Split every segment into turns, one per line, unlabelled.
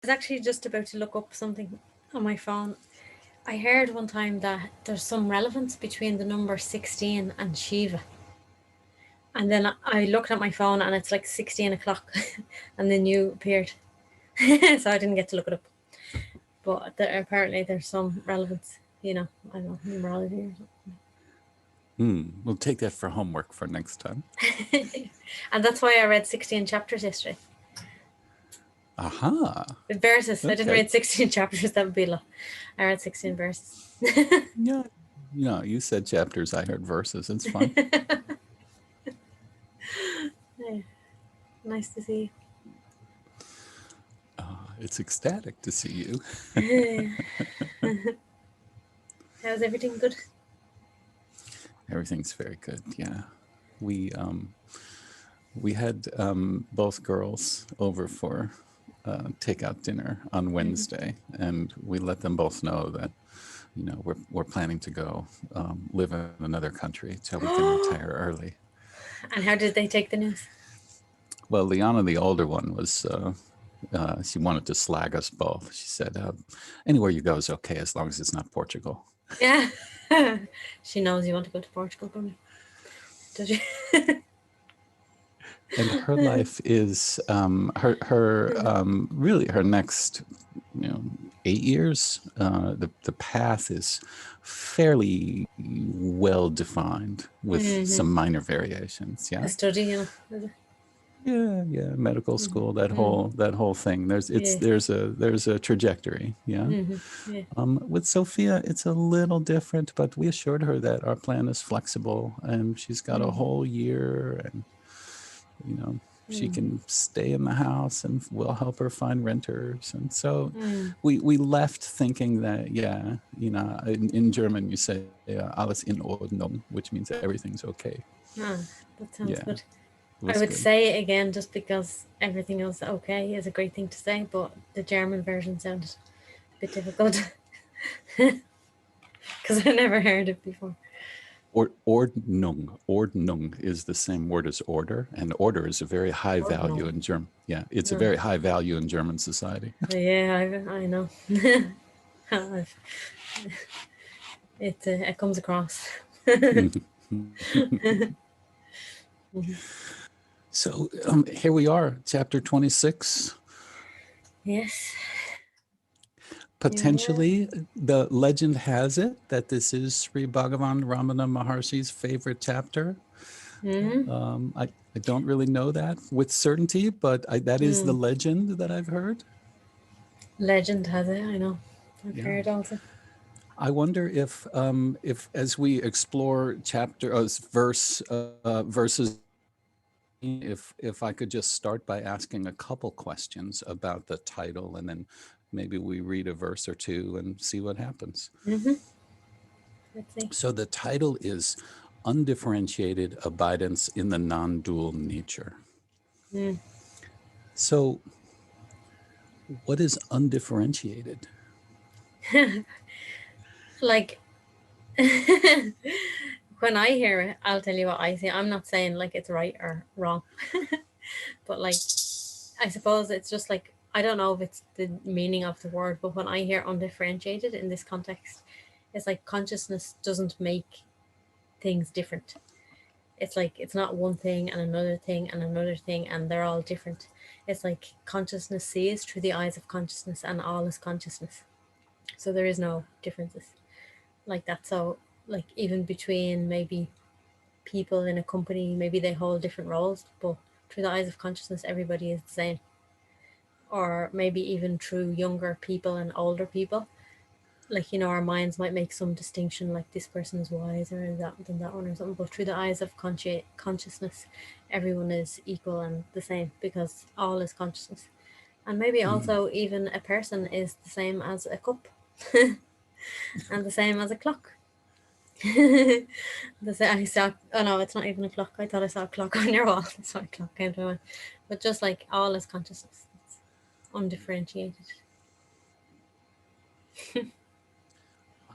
was actually just about to look up something on my phone. I heard one time that there's some relevance between the number 16 and Shiva. And then I looked at my phone and it's like 16 o'clock and then you appeared. So I didn't get to look it up. But apparently there's some relevance, I don't know, numerology or
We'll take that for homework for next time.
something. And that's why I read 16 chapters yesterday.
Aha.
Verses. I didn't
Okay.
read 16 chapters, that would be a lot. I read 16 verses.
Yeah. No, you said chapters. I heard verses. It's fine.
Yeah. Nice to see
It's ecstatic to see you.
you. How's everything good?
Everything's very good. Yeah. We we had both girls over for takeout dinner on Wednesday, and we let them both know that we're planning to go live in another country so we can retire early.
And how did they take the news?
Well, Liana, the older one, was she wanted to slag us both. She said, "Anywhere you go is okay as long as it's not Portugal."
Yeah. She knows you want to go to Portugal, probably. Does she?
And her life is her really her next 8 years. The path is fairly well defined with some minor variations.
A
Yeah.
study, is it?
Yeah, medical school, that whole thing.
Yeah.
There's a trajectory, yeah.
Yeah.
With Sophia, it's a little different, but we assured her that our plan is flexible, and she's got a whole year, and she can stay in the house, and we'll help her find renters. And so we left thinking that, in German you say alles in Ordnung, which means everything's okay.
Ah, that sounds
Yeah,
good.
it
I
was
would
good.
say it again just because everything else okay is a great thing to say, but the German version sounded a bit difficult because I never heard it before.
Ordnung is the same word as order, and order is a very high
Or
value
no.
in German. Yeah, it's a
No.
very high value in German society.
Yeah, I know. I've- it comes across.
So here we are, chapter 26.
Yes, here we are.
Potentially, the legend has it that this is Sri Bhagavan Ramana Maharshi's favorite chapter. I don't really know that with certainty, but that is the legend that I've heard.
Legend has it, I know. I've
Yeah.
heard also.
I wonder if as we explore chapter verses, if I could just start by asking a couple questions about the title, and then maybe we read a verse or two and see what happens.
Let's see.
So the title is Undifferentiated Abidance in the Non-Dual Nature. So what is undifferentiated?
Like, when I hear it, I'll tell you what I see. I'm not saying like it's right or wrong, but like, I suppose it's just like, I don't know if it's the meaning of the word, but when I hear undifferentiated in this context, it's like consciousness doesn't make things different. It's like it's not one thing and another thing and another thing and they're all different. It's like consciousness sees through the eyes of consciousness and all is consciousness. So there is no differences like that. So like even between maybe people in a company, maybe they hold different roles, but through the eyes of consciousness everybody is the same. Or maybe even through younger people and older people, like our minds might make some distinction, like this person is wiser than that one or something, but through the eyes of consciousness everyone is equal and the same because all is consciousness. And maybe also even a person is the same as a cup and the same as a clock. I saw, oh no, it's not even a clock. I thought I saw a clock on your wall. That's why a clock came to mind. But just like all is consciousness, it's undifferentiated.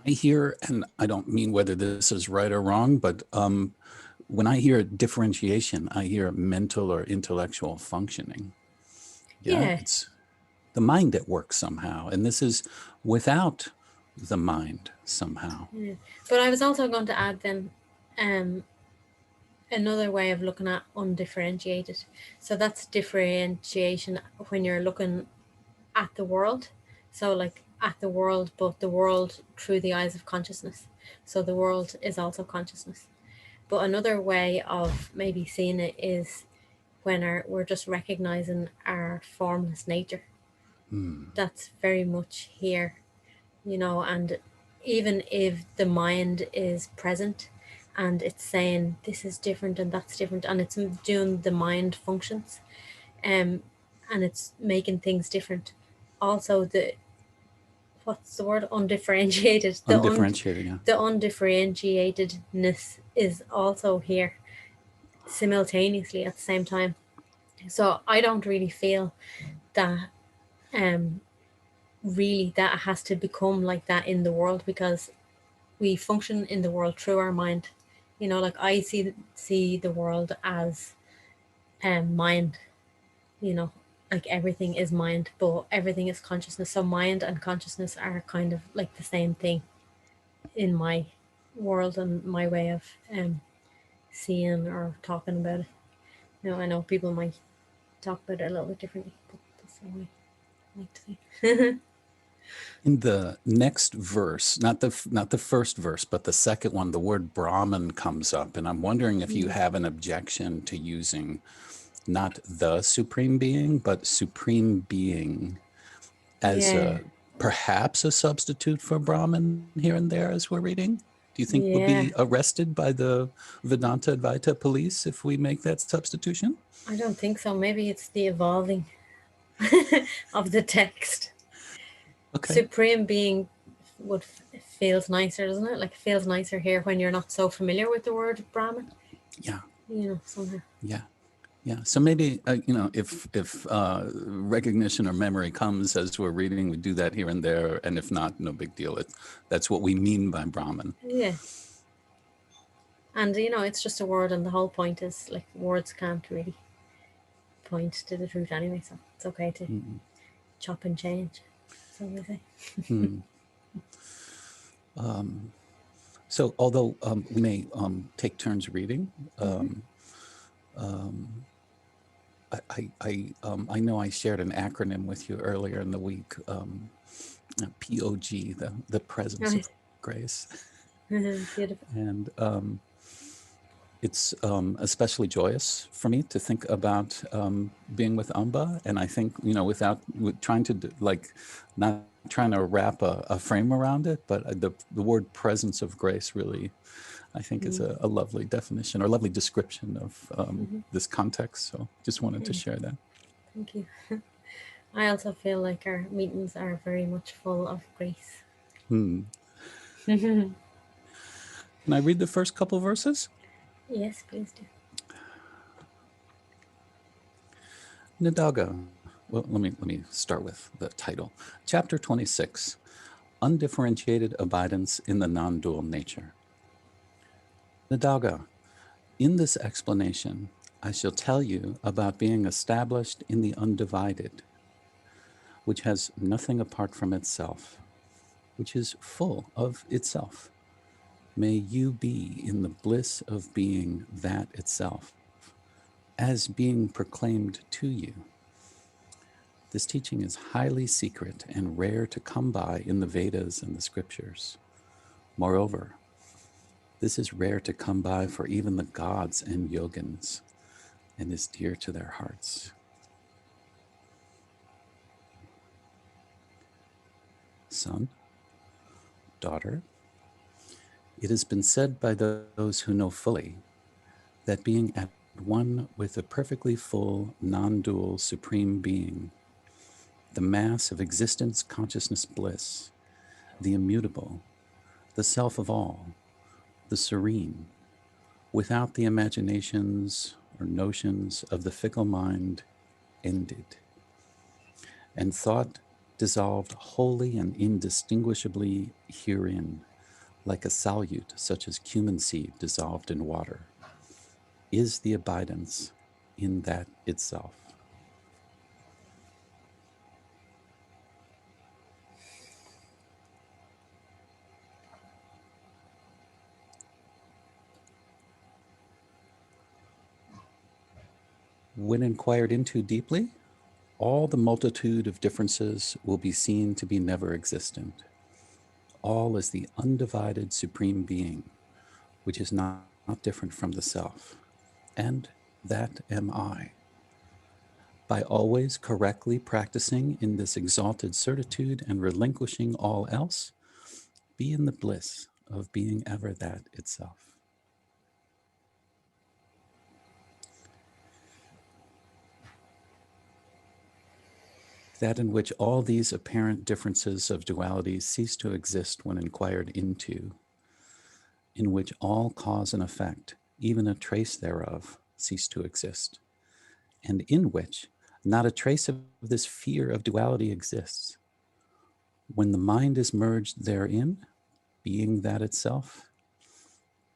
I hear, and I don't mean whether this is right or wrong, but when I hear differentiation, I hear mental or intellectual functioning. Yeah,
Yeah,
the mind at work somehow, and this is without the mind somehow.
Yeah. But I was also going to add then um, another way of looking at undifferentiated. So that's differentiation when you're looking at the world. So, like at the world, but the world through the eyes of consciousness. So, the world is also consciousness. But another way of maybe seeing it is when we're just recognizing our formless nature. That's very much here, and even if the mind is present and it's saying this is different and that's different and it's doing the mind functions, um, and it's making things different. Also, the what's the word? Undifferentiated.
Undifferentiated, yeah.
The undifferentiatedness is also here simultaneously at the same time. So I don't really feel that um really that has to become like that in the world, because we function in the world through our mind. Like I see the world as mind. You know, like everything is mind, but everything is consciousness. So mind and consciousness are kind of like the same thing in my world and my way of seeing or talking about it. I know people might talk about it a little bit differently, but that's the way I like to see.
In the next verse, not the first verse, but the second one, the word Brahman comes up, and I'm wondering if you have an objection to using not the supreme being, but supreme being as
Yeah,
perhaps a substitute for Brahman here and there as we're reading. Do you think we'll
yeah.
be arrested by the Vedanta Advaita police if we make that substitution?
I don't think so. Maybe it's the evolving of the text.
Okay.
Supreme being would feels nicer, doesn't it? Like it feels nicer here when you're not so familiar with the word Brahman.
Yeah.
Somehow.
Yeah. Yeah. So maybe if recognition or memory comes as we're reading, we do that here and there, and if not, no big deal. That's what we mean by Brahman.
Yeah, and it's just a word, and the whole point is like words can't really point to the truth anyway, so it's okay to
Mm.
chop and change. So they say.
Mm. So although we may take turns reading, um, I know I shared an acronym with you earlier in the week, POG, the presence of
Nice.
grace,
Beautiful.
and it's especially joyous for me to think about being with Amba, and I think without trying to not trying to wrap a frame around it, but the word presence of grace really, I think, is a lovely definition or lovely description of this context. So just wanted to share that.
Thank you. I also feel like our meetings are very much full of grace.
Hmm. Can I read the first couple verses?
Yes, please do.
Nadaga. Well, let me start with the title. Chapter 26. Undifferentiated abidance in the non-dual nature. Nadaga. In this explanation, I shall tell you about being established in the undivided, which has nothing apart from itself, which is full of itself. May you be in the bliss of being that itself, as being proclaimed to you. This teaching is highly secret and rare to come by in the Vedas and the scriptures. Moreover, this is rare to come by for even the gods and yogins, and is dear to their hearts. Son, daughter, it has been said by those who know fully that being at one with a perfectly full, non-dual Supreme Being, the mass of existence, consciousness, bliss, the immutable, the self of all, the serene, without the imaginations or notions of the fickle mind, ended, and thought dissolved wholly and indistinguishably herein, like a solute such as cumin seed dissolved in water, is the abidance in that itself. When inquired into deeply, all the multitude of differences will be seen to be never existent. All is the undivided supreme being, which is not different from the self. And that am I. By always correctly practicing in this exalted certitude and relinquishing all else, be in the bliss of being ever that itself. That in which all these apparent differences of dualities cease to exist when inquired into, in which all cause and effect, even a trace thereof, cease to exist, and in which not a trace of this fear of duality exists. When the mind is merged therein, being that itself,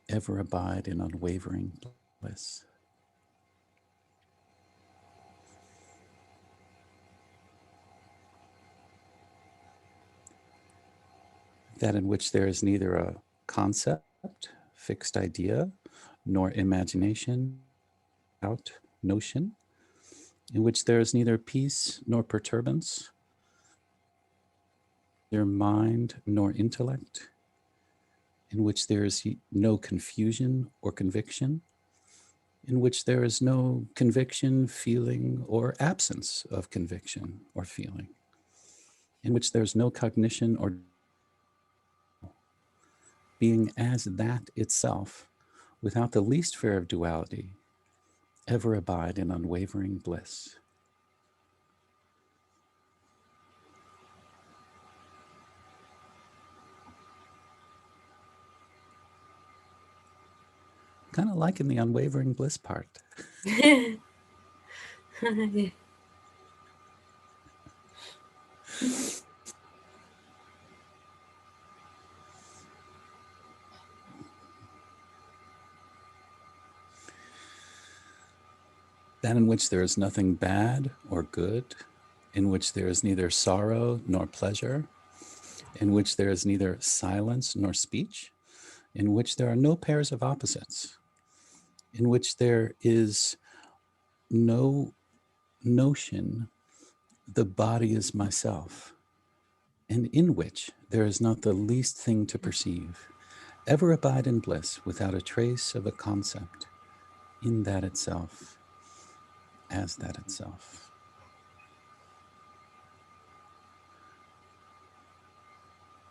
ever abide in unwavering bliss. That in which there is neither a concept, fixed idea, nor imagination, doubt, notion, in which there is neither peace nor perturbance, neither mind nor intellect, in which there is no confusion or conviction, in which there is no conviction, feeling, or absence of conviction or feeling, in which there's no cognition or being as that itself, without the least fear of duality, ever abide in unwavering bliss. Kind of liking the unwavering bliss part. That in which there is nothing bad or good, in which there is neither sorrow nor pleasure, in which there is neither silence nor speech, in which there are no pairs of opposites, in which there is no notion, the body is myself, and in which there is not the least thing to perceive, ever abide in bliss without a trace of a concept, in that itself, as that itself.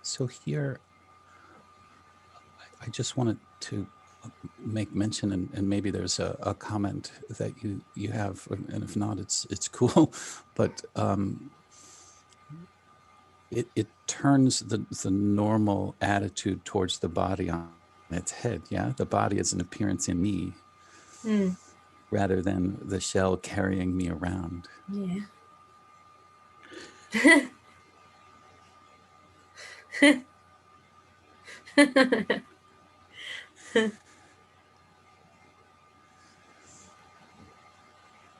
So here, I just wanted to make mention, and maybe there's a comment that you have, and if not, it's cool, but it turns the normal attitude towards the body on its head. Yeah, the body is an appearance in me, rather than the shell carrying me around.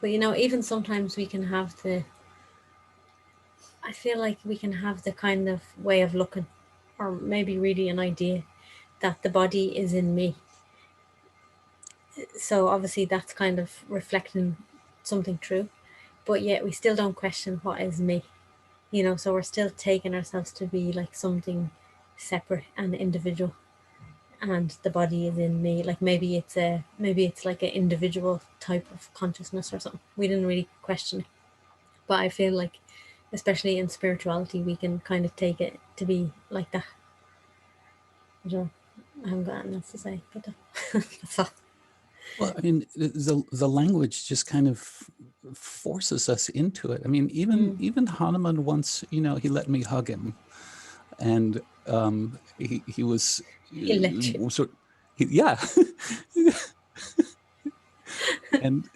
But you know, even sometimes we can have the, I feel like we can have the kind of way of looking, or maybe really an idea that the body is in me. So obviously that's kind of reflecting something true, but yet we still don't question what is me, you know, so we're still taking ourselves to be like something separate and individual, and the body is in me. Like maybe it's like an individual type of consciousness or something. We didn't really question it, but I feel like especially in spirituality we can kind of take it to be like that. I don't know, I haven't got anything else to say, but that's all.
Well, I mean, the language just kind of forces us into it. I mean, even Hanuman once, he let me hug him, and he was
Electric.
sort, yeah, and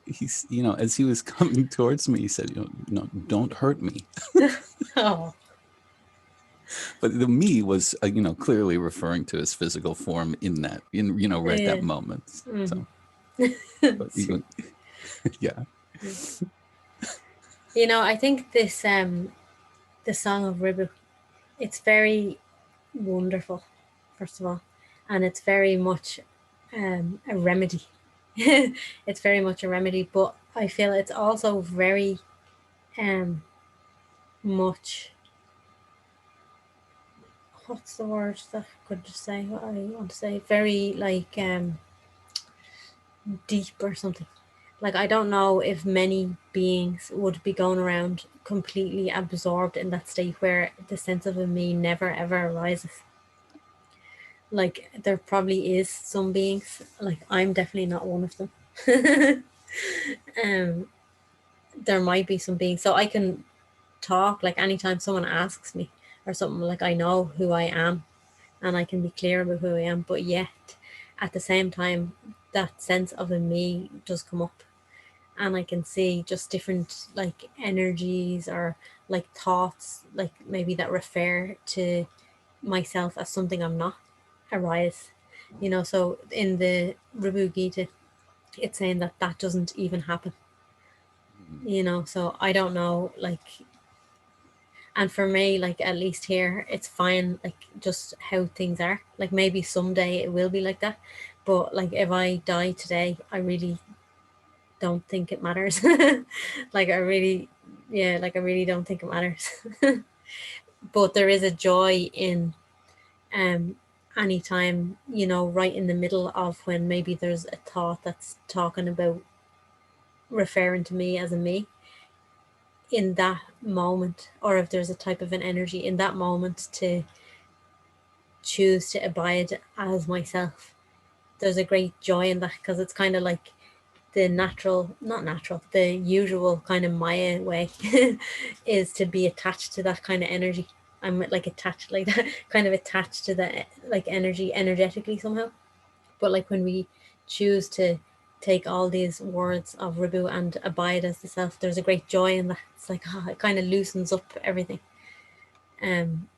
he's, as he was coming towards me, he said, don't hurt me.
Oh.
But the me was, clearly referring to his physical form in that, right
Yeah.
that moment. So, but
Sweet.
even, yeah.
You know, I think this the Song of Ribu, it's very wonderful, first of all, and it's very much a remedy. It's very much a remedy, but I feel it's also very um much, what's the word that I could just say what I want to say? Very like deep or something. Like I don't know if many beings would be going around completely absorbed in that state where the sense of a me never ever arises. Like there probably is some beings. Like I'm definitely not one of them. um, there might be some beings, so I can talk like anytime someone asks me or something. Like I know who I am, and I can be clear about who I am. But yet, at the same time, that sense of a me does come up, and I can see just different like energies or like thoughts, like maybe that refer to myself as something I'm not, arise. So in the Rubu Gita, it's saying that that doesn't even happen. So I don't know, like, and for me, like at least here, it's fine, like just how things are. Like maybe someday it will be like that, but like if I die today, I really don't think it matters. Like I really, yeah, like I really don't think it matters. But there is a joy in um anytime, right in the middle of when maybe there's a thought that's talking about referring to me as a me, in that moment, or if there's a type of an energy in that moment to choose to abide as myself. There's a great joy in that, because it's kind of like the natural, not natural, the usual kind of Maya way is to be attached to that kind of energy. I'm like attached like that, kind of attached to that like energy energetically somehow. But like when we choose to take all these words of Ribu and abide as the self, there's a great joy in that. It's like, it kind of loosens up everything. Um,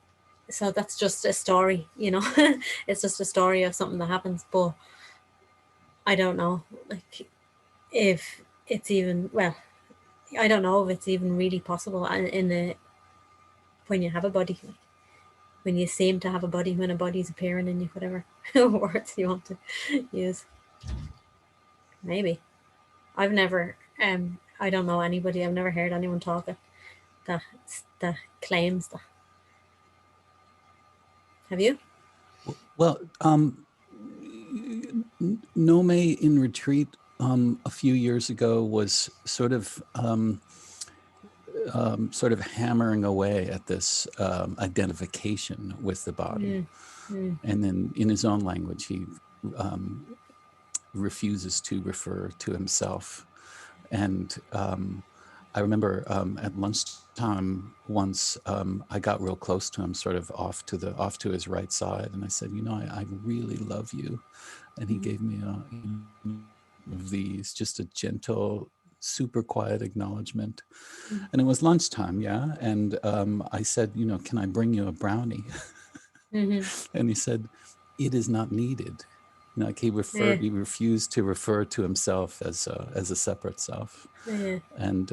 so that's just a story. It's just a story of something that happens. But I don't know, like if it's even, well, I don't know if it's even really possible in a when you have a body, like when you seem to have a body, when a body's appearing in you, whatever words you want to use. Maybe I've never I don't know anybody. I've never heard anyone talking that that claims that. Have you?
Well, Nome in retreat a few years ago was sort of hammering away at this identification with the body,
Mm, mm,
and then in his own language, he um, refuses to refer to himself. And I remember at lunchtime once, I got real close to him, sort of off to his right side, and I said, I really love you. And he gave me of these, just a gentle, super quiet acknowledgement. And it was lunchtime, yeah. And I said, can I bring you a brownie?
mm-hmm.
And he said, it is not needed. Like
Yeah,
he refused to refer to himself as a separate self.
yeah.
And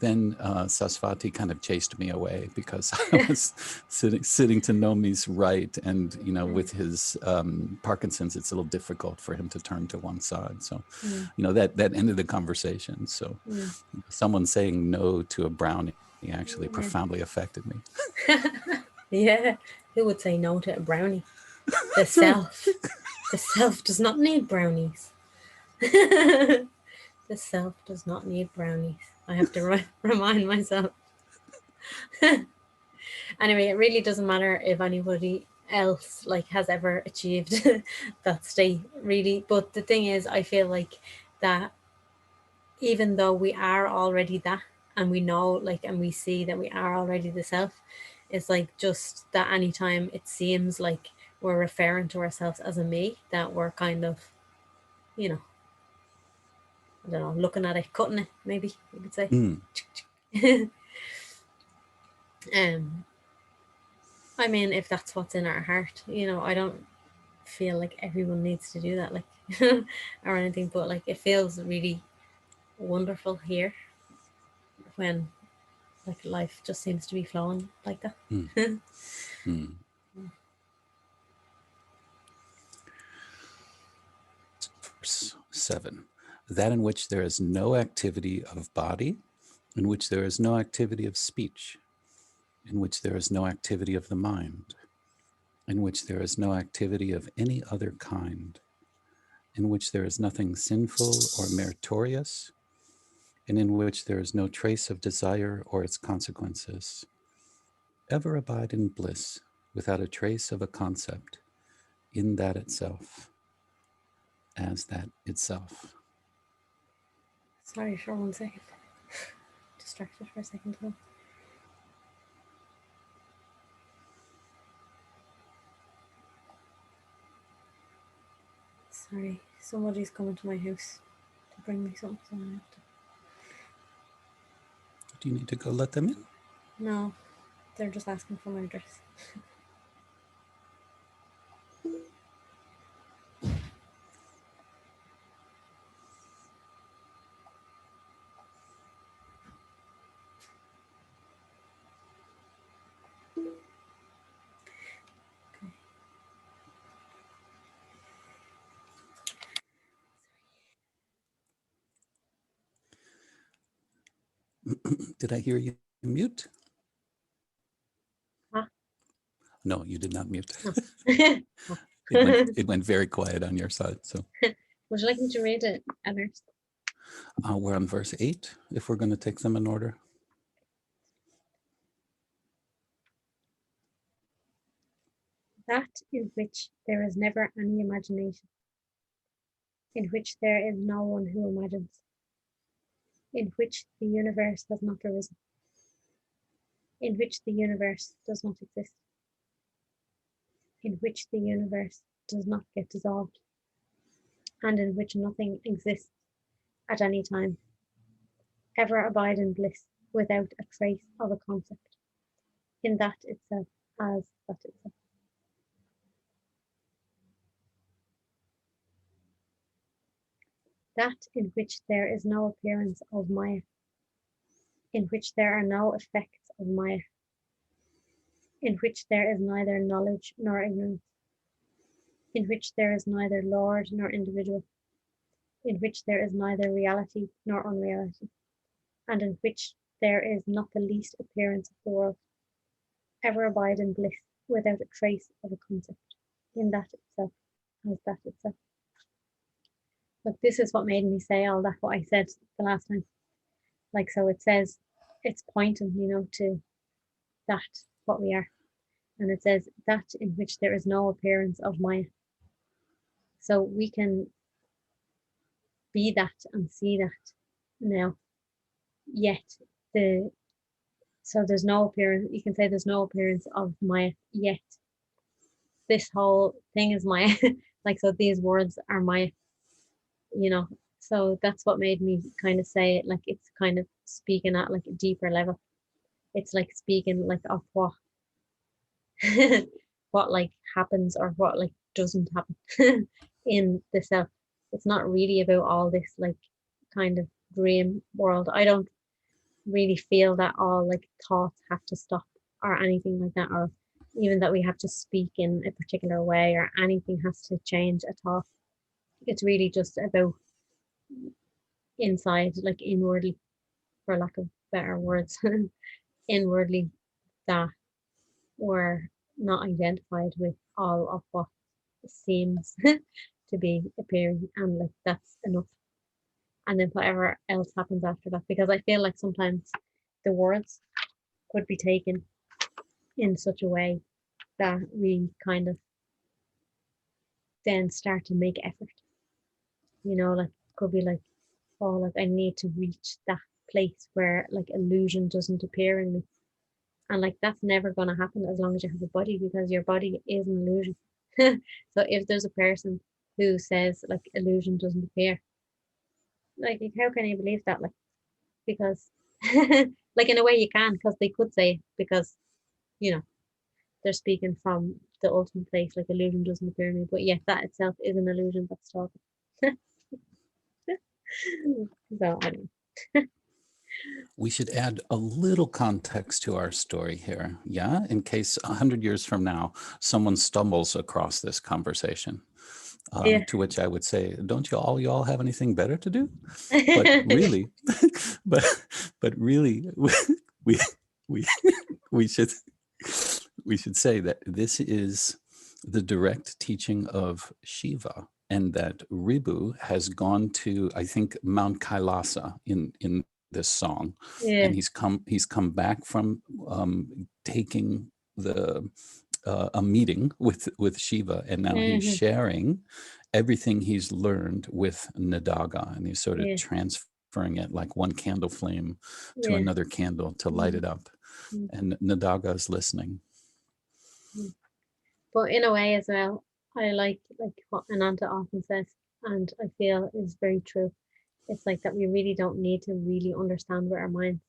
then Sasvati kind of chased me away, because I was sitting to Nomi's right, and with his Parkinson's, it's a little difficult for him to turn to one side. So,
Mm,
that ended the conversation. So,
mm,
someone saying no to a brownie actually
yeah.
profoundly affected me.
Yeah. Who would say no to a brownie? The
That's right.
self. The self does not need brownies. The self does not need brownies. I have to remind myself. Anyway, it really doesn't matter if anybody else like has ever achieved that state, really. But the thing is, I feel like that even though we are already that, and we know, like, and we see that we are already the self, it's like just that anytime it seems like we're referring to ourselves as a me, that we're kind of, you know, I don't know, looking at it, cutting it, maybe you could say.
Mm.
um, I mean, if that's what's in our heart, I don't feel like everyone needs to do that, like, or anything, but like it feels really wonderful here when like life just seems to be flowing like that.
Mm. Mm. 7. That in which there is no activity of body, in which there is no activity of speech, in which there is no activity of the mind, in which there is no activity of any other kind, in which there is nothing sinful or meritorious, and in which there is no trace of desire or its consequences. Ever abide in bliss without a trace of a concept in that itself, as that itself.
Sorry for 1 second. Distracted for a second though. Sorry, somebody's coming to my house to bring me something. So I have to...
Do you need to go let them in?
No, they're just asking for my address.
Did I hear you mute?
Huh?
No, you did not mute.
No.
It went very quiet on your side. So
Would you like me to read it, Ernest?
we're on verse 8, if we're going to take them in order.
That in which there is never any imagination, in which there is no one who imagines, in which the universe has not arisen, in which the universe does not exist, in which the universe does not get dissolved, and in which nothing exists at any time. Ever abide in bliss without a trace of a concept, in that itself, as that itself. That in which there is no appearance of Maya, in which there are no effects of Maya, in which there is neither knowledge nor ignorance, in which there is neither lord nor individual, in which there is neither reality nor unreality, and in which there is not the least appearance of the world. Ever abide in bliss without a trace of a concept, in that itself, as that itself. But this is what made me say all that, what I said the last time. Like, so it says, it's pointing, to that, what we are. And it says, that in which there is no appearance of Maya. So we can be that and see that now. Yet, so there's no appearance, you can say there's no appearance of Maya, yet this whole thing is Maya. Like, so these words are Maya, so that's what made me kind of say it, like it's kind of speaking at like a deeper level. It's like speaking like of what what like happens or what like doesn't happen in the self. It's not really about all this like kind of dream world. I don't really feel that all like thoughts have to stop or anything like that, or even that we have to speak in a particular way or anything has to change at all. It's really just about inside, like inwardly, for lack of better words, inwardly, that we're not identified with all of what seems to be appearing, and like that's enough. And then whatever else happens after that, because I feel like sometimes the words could be taken in such a way that we kind of then start to make effort, like could be like, oh, like I need to reach that place where like illusion doesn't appear in me. And like that's never going to happen as long as you have a body, because your body is an illusion. So if there's a person who says like illusion doesn't appear, like how can you believe that? Like, because like in a way you can, because they could say, because you know they're speaking from the ultimate place, like illusion doesn't appear in me, but yet that itself is an illusion that's talking. So I don't know.
We should add a little context to our story here, yeah? In case 100 years from now, someone stumbles across this conversation.
Yeah.
To which I would say, don't y'all have anything better to do? But really, but really, we we we should say that this is the direct teaching of Shiva, and that Ribu has gone to, I think, Mount Kailasa in this song,
Yeah.
and he's come back from taking the a meeting with Shiva, and now he's
Hmm.
sharing everything he's learned with Nadaga, and he's sort of
Yeah.
transferring it like one candle flame to
Yeah.
another candle to light
Hmm.
it up. And Nadaga is listening.
But in a way as well, I like what Ananta often says, and I feel is very true. It's like that we really don't need to really understand with our minds.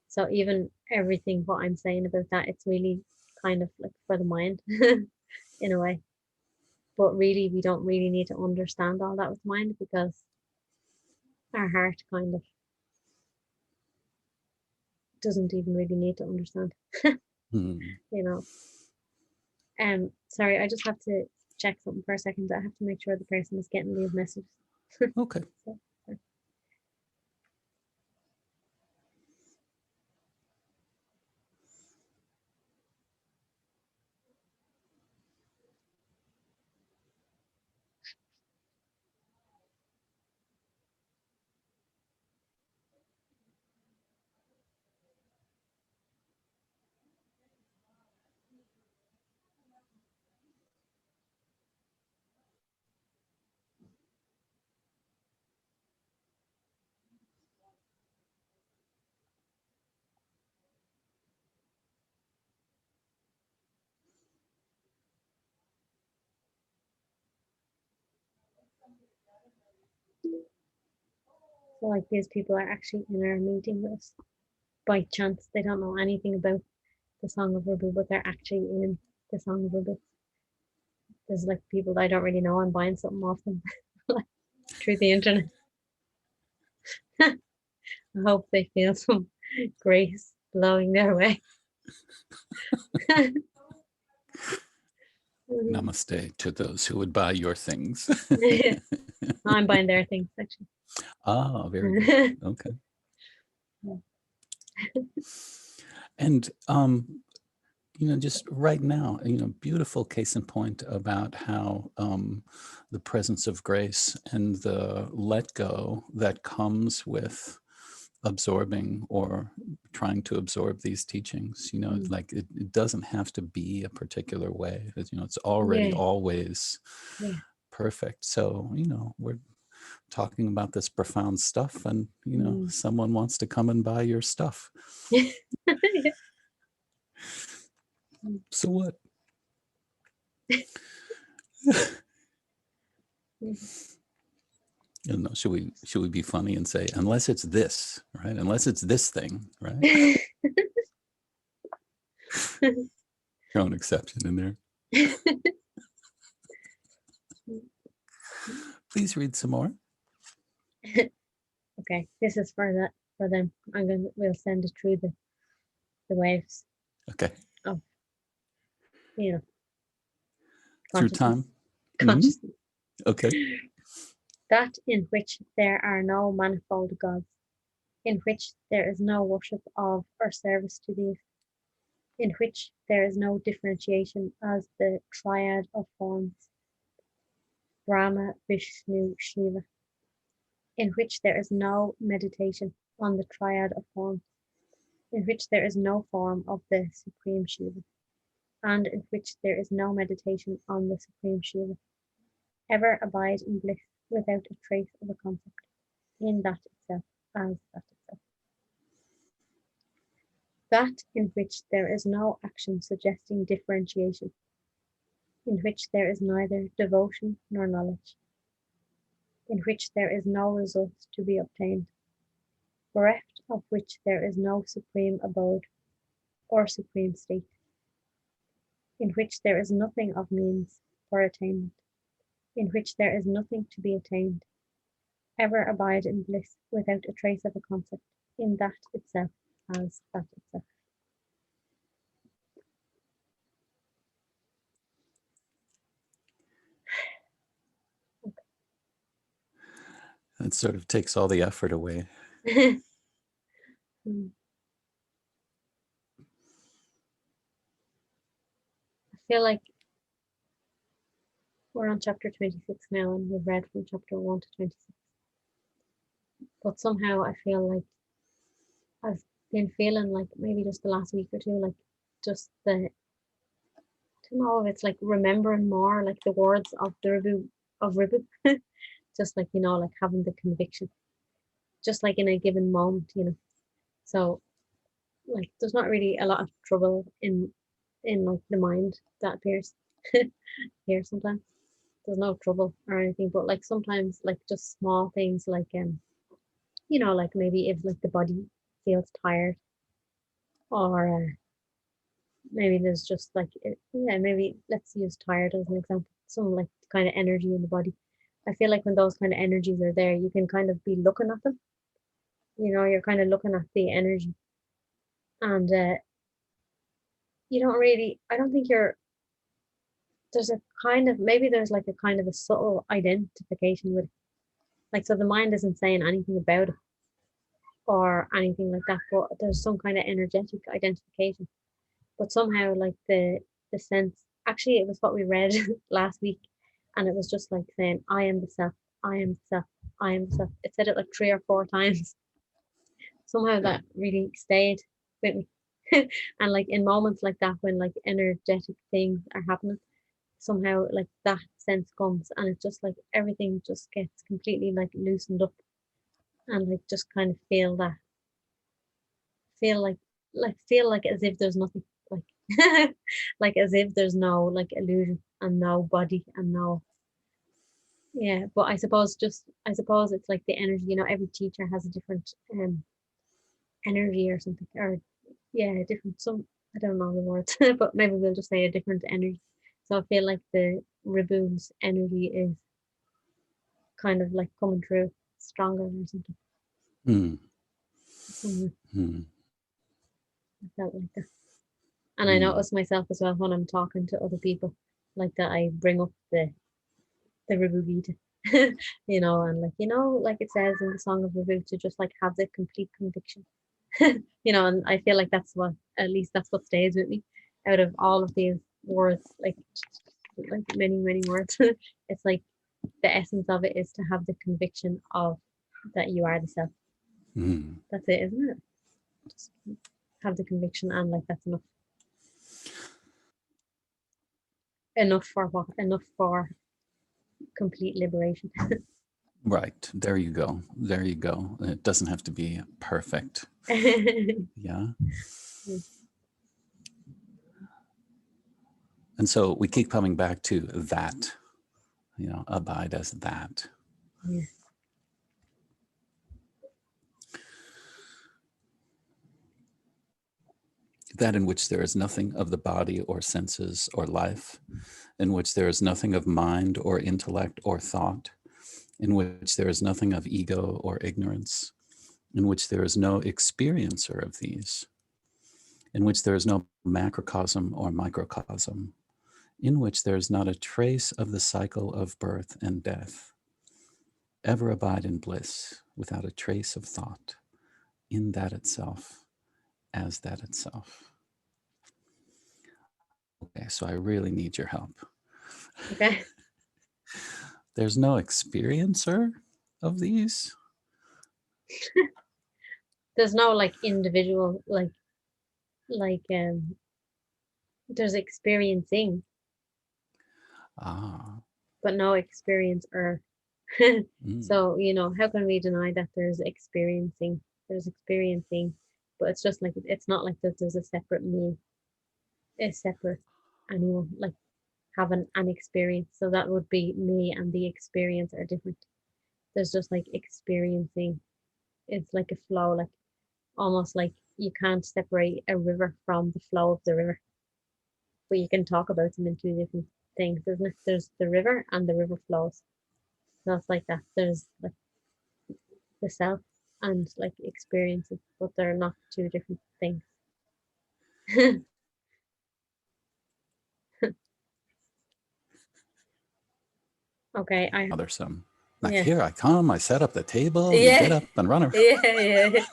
So even everything what I'm saying about that, it's really kind of like for the mind in a way. But really, we don't really need to understand all that with mind because our heart kind of doesn't even really need to understand,
Hmm.
you know. Sorry, I just have to check something for a second. I have to make sure the person is getting these messages.
Okay.
So, sorry. So like these people are actually in our meeting with us by chance. They don't know anything about the Song of Rubu, but they're actually in the Song of Rubu. There's like people that I don't really know. I'm buying something off them like through the internet. I hope they feel some grace blowing their way.
Namaste to those who would buy your things.
I'm buying their things actually.
Ah, very good. Okay. And just right now, beautiful case in point about how the presence of grace and the let go that comes with absorbing or trying to absorb these teachings, like it doesn't have to be a particular way. It's already
Yeah,
always
yeah.
perfect. So, we're talking about this profound stuff, and,
Mm.
someone wants to come and buy your stuff. So what? Should we be funny and say, unless it's this, right? Unless it's this thing, right? Your own exception in there. Please read some more.
Okay, this is for them. We'll send it through the waves
Okay.
of you know
Through
consciousness.
time. Mm-hmm.
Consciousness.
Okay.
That in which there are no manifold gods, in which there is no worship of or service to these, in which there is no differentiation as the triad of forms, Brahma, Vishnu, Shiva, in which there is no meditation on the triad of forms, in which there is no form of the Supreme Shiva, and in which there is no meditation on the Supreme Shiva, ever abide in bliss without a trace of a concept, in that itself, as that itself. That in which there is no action suggesting differentiation, in which there is neither devotion nor knowledge, in which there is no result to be obtained, bereft of which there is no supreme abode or supreme state, in which there is nothing of means for attainment, in which there is nothing to be attained, ever abide in bliss without a trace of a concept, in that itself, as that itself.
It sort of takes all the effort away.
Mm. I feel like we're on chapter 26 now, and we've read from chapter 1 to 26. But somehow I feel like I've been feeling like maybe just the last week or two, like just the, I don't know if it's like remembering more like the words of the Ribu of Ribu, just like, like having the conviction, just like in a given moment, So like there's not really a lot of trouble in like the mind that appears here sometimes. There's no trouble or anything, but like sometimes like just small things like like maybe if like the body feels tired, or maybe there's just like yeah, maybe let's use tired as an example, some like kind of energy in the body. I feel like when those kind of energies are there, you can kind of be looking at them. You're kind of looking at the energy, and you don't really. I don't think you're. There's a kind of, maybe there's like a kind of a subtle identification with it. Like, so the mind isn't saying anything about it or anything like that, but there's some kind of energetic identification. But somehow like the sense, actually it was what we read last week, and it was just like saying, I am the self, I am the self, I am the self. It said it like 3 or 4 times. Somehow that really stayed with me. And like in moments like that, when like energetic things are happening, somehow like that sense comes, and it's just like everything just gets completely like loosened up, and like just kind of feel feel like as if there's nothing, like like as if there's no like illusion and no body and no, yeah. But I suppose it's like the energy, every teacher has a different energy or something, or yeah, different, some, I don't know the words, but maybe we'll just say a different energy. So I feel like the Riboon's energy is kind of like coming through stronger or something.
Hmm.
Somewhere
Hmm.
I felt like that. And I
Hmm.
notice myself as well when I'm talking to other people, like that I bring up the Ribugita, and like, like it says in the Song of Ribu, to just like have the complete conviction. And I feel like that's what, at least that's what stays with me out of all of these words, like many, many words. It's like the essence of it is to have the conviction of that you are the self.
Hmm.
That's it, isn't it? Just have the conviction, and like that's enough. Enough for what? Enough for complete liberation.
Right. There you go. There you go. It doesn't have to be perfect. Yeah. And so we keep coming back to that, abide as that.
Yeah.
That in which there is nothing of the body or senses or life, in which there is nothing of mind or intellect or thought, in which there is nothing of ego or ignorance, in which there is no experiencer of these, in which there is no macrocosm or microcosm, in which there is not a trace of the cycle of birth and death. Ever abide in bliss without a trace of thought, in that itself, as that itself. Okay, so I really need your help.
Okay.
There's no experiencer of these?
There's no like individual like there's experiencing,
Ah.
but no experience or
Mm.
so how can we deny that there's experiencing? There's experiencing, but it's just like it's not like that there's a separate me, a separate anyone like having an experience. So that would be me, and the experience are different. There's just like experiencing. It's like a flow, like almost like you can't separate a river from the flow of the river, but you can talk about them in two different things, isn't it? There's the river and the river flows. So it's like that. There's like the self and like experiences, but they're not two different things. Okay,
Bothersome. Like,
Yeah.
here I come, I set up the table, and you
Yeah.
get up and run around.
Yeah. Yeah.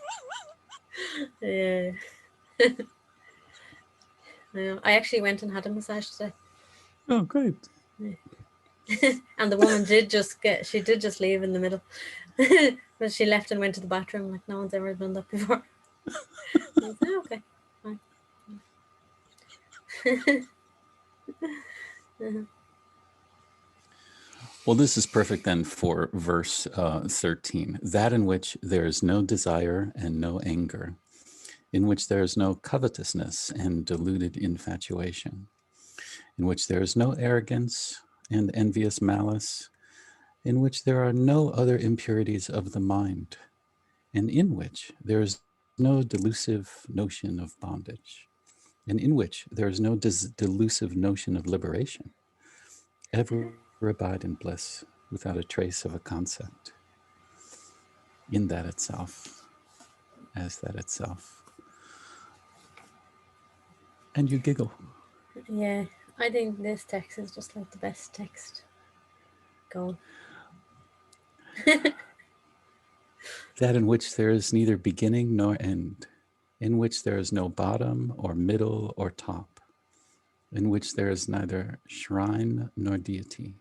Yeah. I know. I actually went and had a massage today.
Oh, great.
And the woman she did just leave in the middle. But she left and went to the bathroom. Like, no one's ever done that before. I was like, oh, okay. Fine.
Well, this is perfect then for verse 13. That in which there is no desire and no anger, in which there is no covetousness and deluded infatuation, in which there is no arrogance and envious malice, in which there are no other impurities of the mind, and in which there is no delusive notion of bondage, and in which there is no delusive notion of liberation. Ever abide in bliss without a trace of a concept, in that itself, as that itself. And you giggle.
Yeah. I think this text is just like the best text going.
That in which there is neither beginning nor end, in which there is no bottom or middle or top, in which there is neither shrine nor deity,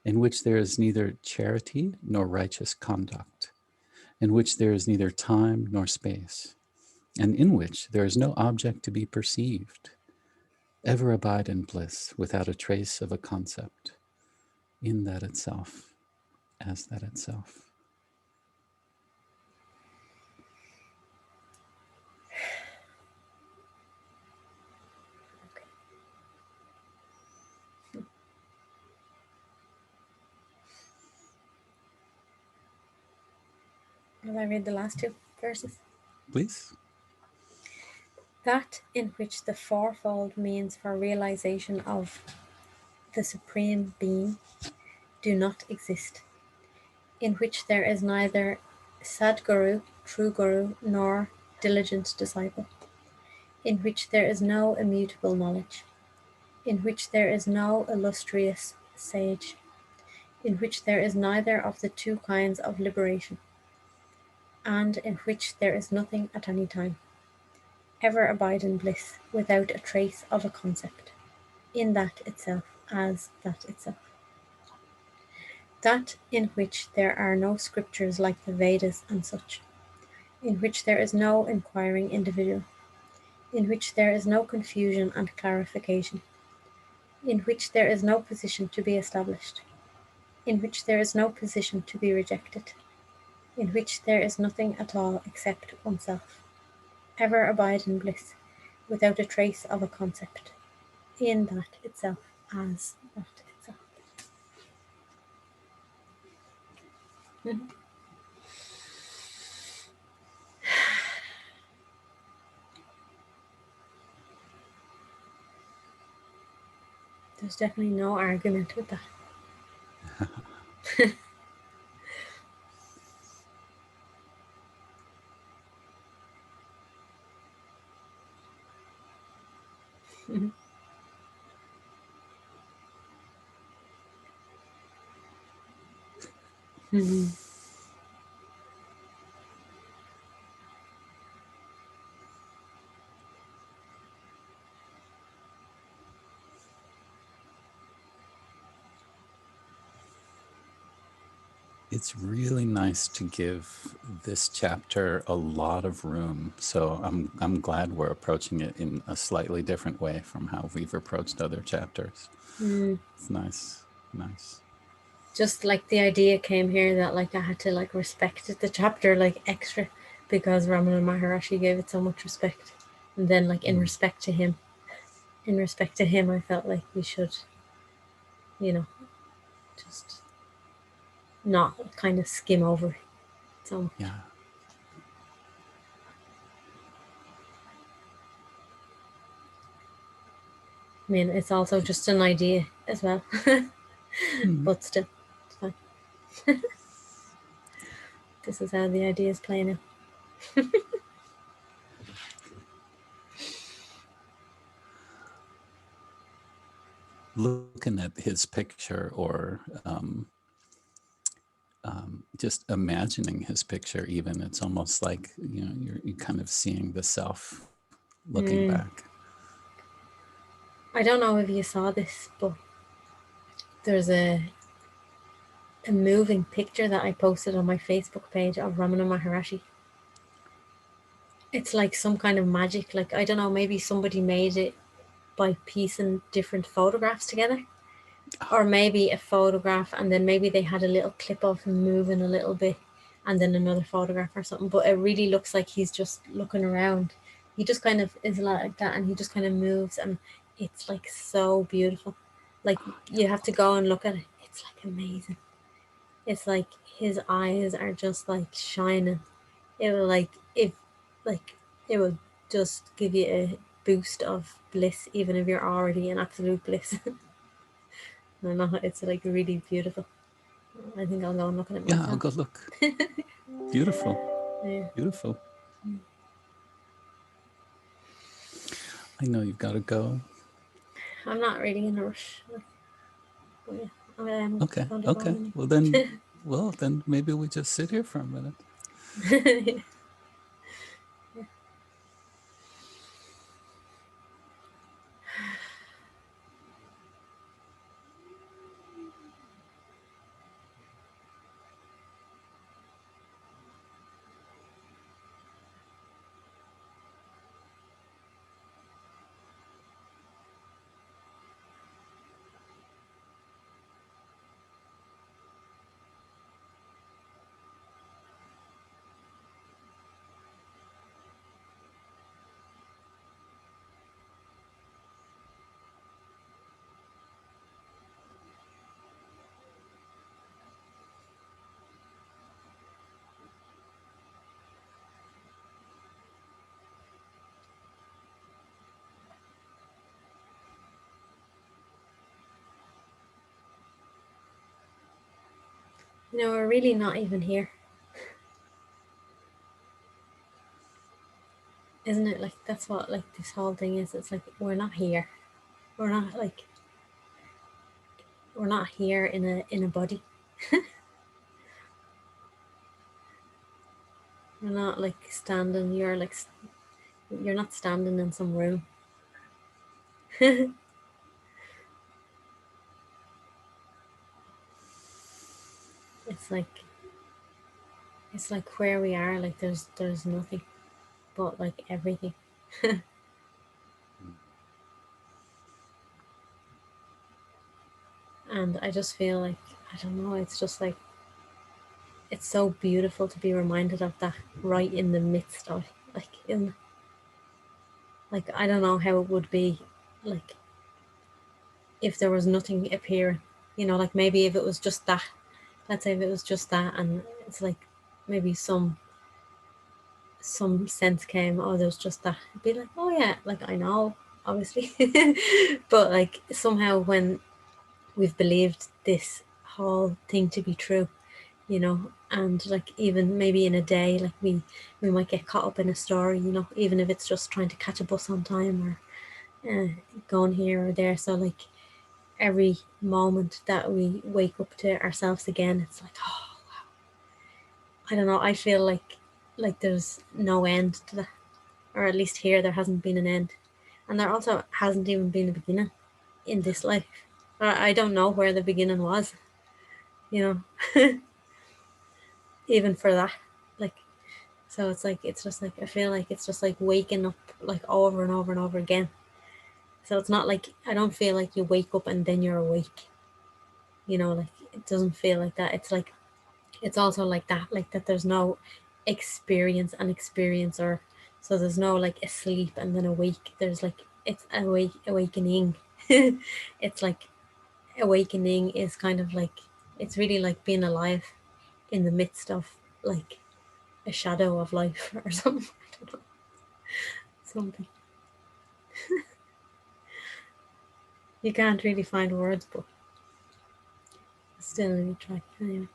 in which there is neither charity nor righteous conduct, in which there is neither time nor space, and in which there is no object to be perceived. Ever abide in bliss without a trace of a concept, in that itself, as that itself.
Will I read the last two verses?
Please.
That in which the fourfold means for realization of the Supreme Being do not exist, in which there is neither Sadguru, true Guru, nor diligent disciple, in which there is no immutable knowledge, in which there is no illustrious sage, in which there is neither of the two kinds of liberation, and in which there is nothing at any time. Ever abide in bliss without a trace of a concept, in that itself as that itself. That in which there are no scriptures like the Vedas and such, in which there is no inquiring individual, in which there is no confusion and clarification, in which there is no position to be established, in which there is no position to be rejected, in which there is nothing at all except oneself. Ever abide in bliss, without a trace of a concept, in that itself as that itself. Mhm. There's definitely no argument with that. Mhm. Mhm.
It's really nice to give this chapter a lot of room. So I'm glad we're approaching it in a slightly different way from how we've approached other chapters.
Mm.
It's nice. Nice.
Just like the idea came here that like I had to like respect the chapter like extra because Ramana Maharashi gave it so much respect. And then like in respect to him I felt like we should, you know, just not kind of skim over so much.
Yeah.
I mean it's also just an idea as well.
Mhm.
But still, it's fine. This is how the ideas play now.
Looking at his picture or just imagining his picture, even it's almost like you're kind of seeing the self looking
Mm.
back.
I don't know if you saw this, but there's a moving picture that I posted on my Facebook page of Ramana Maharishi. It's like some kind of magic. Like, I don't know, maybe somebody made it by piecing different photographs together. Or maybe a photograph and then maybe they had a little clip of him moving a little bit and then another photograph or something. But it really looks like he's just looking around. He just kind of is like that and he just kind of moves and it's like so beautiful. Like, you have to go and look at it. It's like amazing. It's like his eyes are just like shining. It will like it will just give you a boost of bliss even if you're already in absolute bliss. I know it's like really beautiful. I think I'll go and look at it
Yeah, I'll
myself.
go look. Beautiful,
Yeah.
beautiful. I know you've got to go.
I'm not really in a rush. But yeah, I am
Okay,
going to go
okay.
in.
Well then maybe we just sit here for a minute.
We're really not even here, isn't it? Like, that's what like this whole thing is. It's like we're not here. We're not like we're not here in a body. We're not like standing. You're not standing in some room. It's like it's like where we are. Like there's nothing but like everything. And I just feel like I don't know. It's just like it's so beautiful to be reminded of that right in the midst of like in like I don't know how it would be like if there was nothing appearing, like maybe if it was just that, let's say if it was just that and it's like maybe some sense came, oh there's just that, it'd be like, oh yeah, like I know obviously. But like somehow when we've believed this whole thing to be true, and like even maybe in a day, like we might get caught up in a story, even if it's just trying to catch a bus on time or going here or there. So like every moment that we wake up to ourselves again, it's like, oh, I don't know, I feel like there's no end to that, or at least here there hasn't been an end, and there also hasn't even been a beginning in this life. I don't know where the beginning was, you know even for that, like. So it's like it's just like I feel like it's just like waking up like over and over and over again. So it's not like I don't feel like you wake up and then you're awake. Like it doesn't feel like that. It's like it's also like that there's no experience and experiencer. So there's no like asleep and then awake. There's like it's awakening. It's like awakening is kind of like it's really like being alive in the midst of like a shadow of life or something. I don't know. Something. You can't really find words, but still you try. Anyway.